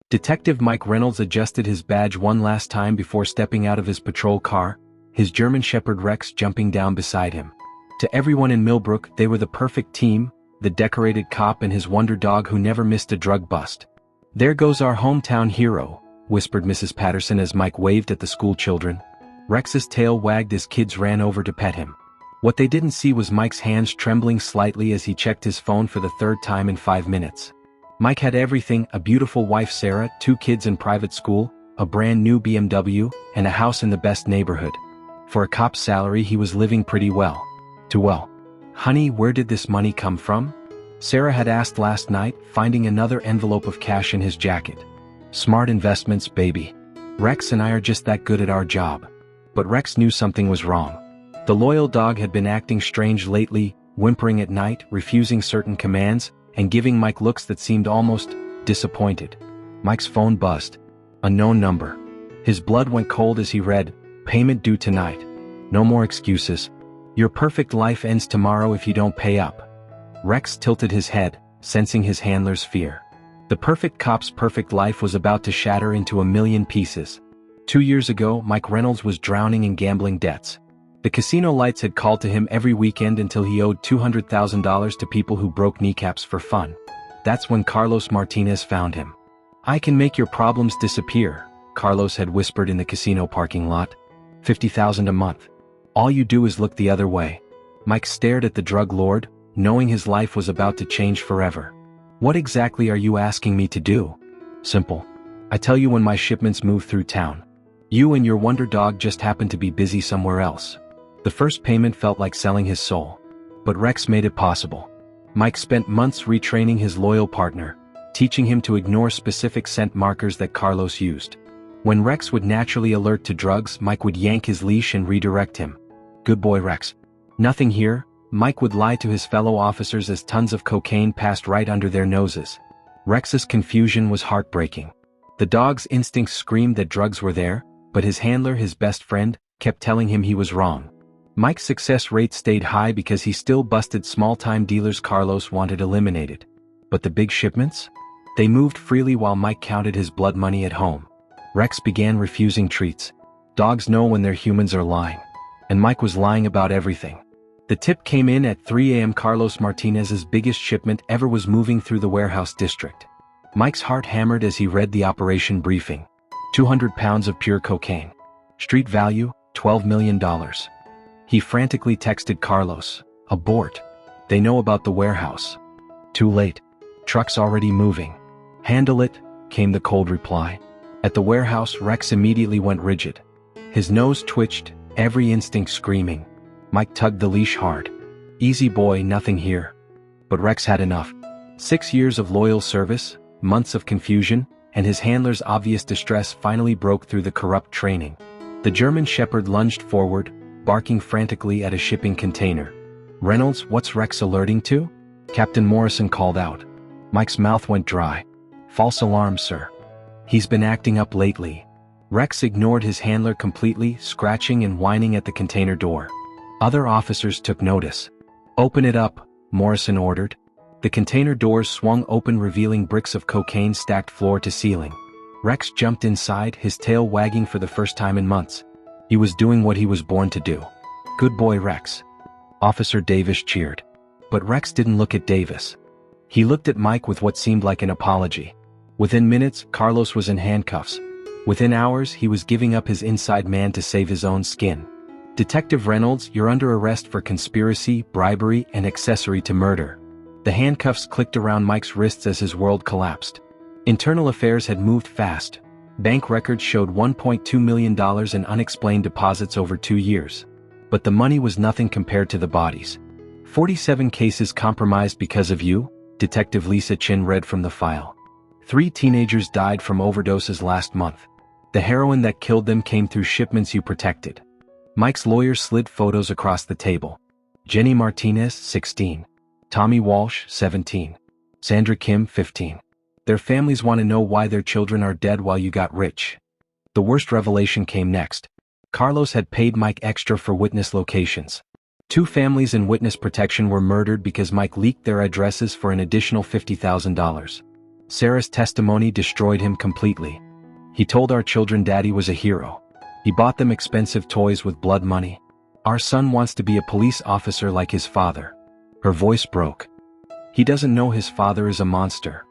Detective Mike Reynolds adjusted his badge one last time before stepping out of his patrol car, his German Shepherd Rex jumping down beside him. To everyone in Millbrook, they were the perfect team, the decorated cop and his wonder dog who never missed a drug bust. "There goes our hometown hero," whispered Mrs. Patterson as Mike waved at the school children. Rex's tail wagged as kids ran over to pet him. What they didn't see was Mike's hands trembling slightly as he checked his phone for the third time in 5 minutes. Mike had everything: a beautiful wife Sarah, 2 kids in private school, a brand new BMW, and a house in the best neighborhood. For a cop's salary he was living pretty well. Too well. "Honey, where did this money come from?" Sarah had asked last night, finding another envelope of cash in his jacket. "Smart investments, baby. Rex and I are just that good at our job." But Rex knew something was wrong. The loyal dog had been acting strange lately, whimpering at night, refusing certain commands, and giving Mike looks that seemed almost disappointed. Mike's phone buzzed. Unknown number. His blood went cold as he read, "Payment due tonight. No more excuses. Your perfect life ends tomorrow if you don't pay up." Rex tilted his head, sensing his handler's fear. The perfect cop's perfect life was about to shatter into a million pieces. 2 years ago, Mike Reynolds was drowning in gambling debts. The casino lights had called to him every weekend until he owed $200,000 to people who broke kneecaps for fun. That's when Carlos Martinez found him. "I can make your problems disappear," Carlos had whispered in the casino parking lot. $50,000 a month. All you do is look the other way." Mike stared at the drug lord, knowing his life was about to change forever. "What exactly are you asking me to do?" "Simple. I tell you when my shipments move through town. You and your wonder dog just happen to be busy somewhere else." The first payment felt like selling his soul. But Rex made it possible. Mike spent months retraining his loyal partner, teaching him to ignore specific scent markers that Carlos used. When Rex would naturally alert to drugs, Mike would yank his leash and redirect him. "Good boy, Rex. Nothing here." Mike would lie to his fellow officers as tons of cocaine passed right under their noses. Rex's confusion was heartbreaking. The dog's instincts screamed that drugs were there, but his handler, his best friend, kept telling him he was wrong. Mike's success rate stayed high because he still busted small-time dealers Carlos wanted eliminated. But the big shipments? They moved freely while Mike counted his blood money at home. Rex began refusing treats. Dogs know when their humans are lying. And Mike was lying about everything. The tip came in at 3 a.m. Carlos Martinez's biggest shipment ever was moving through the warehouse district. Mike's heart hammered as he read the operation briefing. 200 pounds of pure cocaine. Street value, $12 million. He frantically texted Carlos, "Abort. They know about the warehouse." "Too late. Truck's already moving." "Handle it," came the cold reply. At the warehouse, Rex immediately went rigid. His nose twitched, every instinct screaming. Mike tugged the leash hard. "Easy boy, nothing here." But Rex had enough. 6 years of loyal service, months of confusion, and his handler's obvious distress finally broke through the corrupt training. The German Shepherd lunged forward, barking frantically at a shipping container. "Reynolds, what's Rex alerting to?" Captain Morrison called out. Mike's mouth went dry. "False alarm, sir. He's been acting up lately." Rex ignored his handler completely, scratching and whining at the container door. Other officers took notice. "Open it up," Morrison ordered. The container doors swung open, revealing bricks of cocaine stacked floor to ceiling. Rex jumped inside, his tail wagging for the first time in months. He was doing what he was born to do. "Good boy, Rex." Officer Davis cheered. But Rex didn't look at Davis. He looked at Mike with what seemed like an apology. Within minutes, Carlos was in handcuffs. Within hours, he was giving up his inside man to save his own skin. "Detective Reynolds, you're under arrest for conspiracy, bribery, and accessory to murder." The handcuffs clicked around Mike's wrists as his world collapsed. Internal affairs had moved fast. Bank records showed $1.2 million in unexplained deposits over 2 years. But the money was nothing compared to the bodies. 47 cases compromised because of you, Detective Lisa Chin read from the file. 3 teenagers died from overdoses last month. The heroin that killed them came through shipments you protected. Mike's lawyer slid photos across the table. Jenny Martinez, 16. Tommy Walsh, 17. Sandra Kim, 15. Their families want to know why their children are dead while you got rich. The worst revelation came next. Carlos had paid Mike extra for witness locations. 2 families in witness protection were murdered because Mike leaked their addresses for an additional $50,000. Sarah's testimony destroyed him completely. He told our children Daddy was a hero. He bought them expensive toys with blood money. Our son wants to be a police officer like his father. Her voice broke. He doesn't know his father is a monster.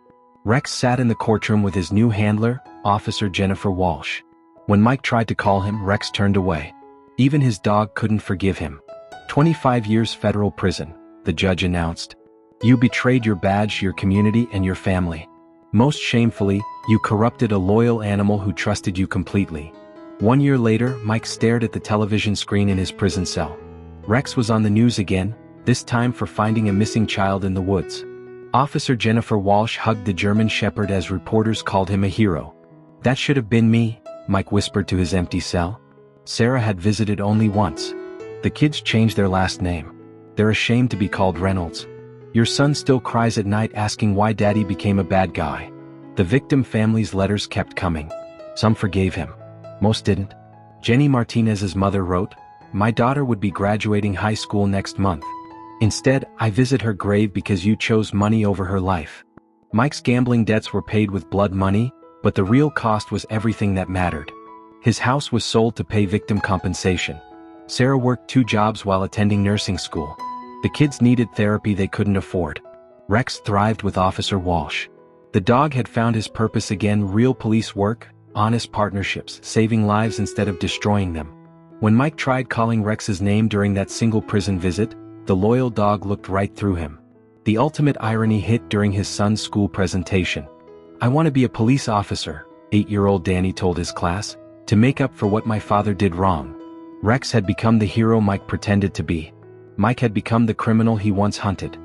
Rex sat in the courtroom with his new handler, Officer Jennifer Walsh. When Mike tried to call him, Rex turned away. Even his dog couldn't forgive him. 25 years federal prison, the judge announced. You betrayed your badge, your community, and your family. Most shamefully, you corrupted a loyal animal who trusted you completely. 1 year later, Mike stared at the television screen in his prison cell. Rex was on the news again, this time for finding a missing child in the woods. Officer Jennifer Walsh hugged the German Shepherd as reporters called him a hero. That should have been me, Mike whispered to his empty cell. Sarah had visited only once. The kids changed their last name. They're ashamed to be called Reynolds. Your son still cries at night asking why Daddy became a bad guy. The victim family's letters kept coming. Some forgave him. Most didn't. Jenny Martinez's mother wrote, "My daughter would be graduating high school next month. Instead, I visit her grave because you chose money over her life." Mike's gambling debts were paid with blood money, but the real cost was everything that mattered. His house was sold to pay victim compensation. Sarah worked 2 jobs while attending nursing school. The kids needed therapy they couldn't afford. Rex thrived with Officer Walsh. The dog had found his purpose again: real police work, honest partnerships, saving lives instead of destroying them. When Mike tried calling Rex's name during that single prison visit, the loyal dog looked right through him. The ultimate irony hit during his son's school presentation. "I want to be a police officer," 8-year-old Danny told his class, "to make up for what my father did wrong." Rex had become the hero Mike pretended to be. Mike had become the criminal he once hunted.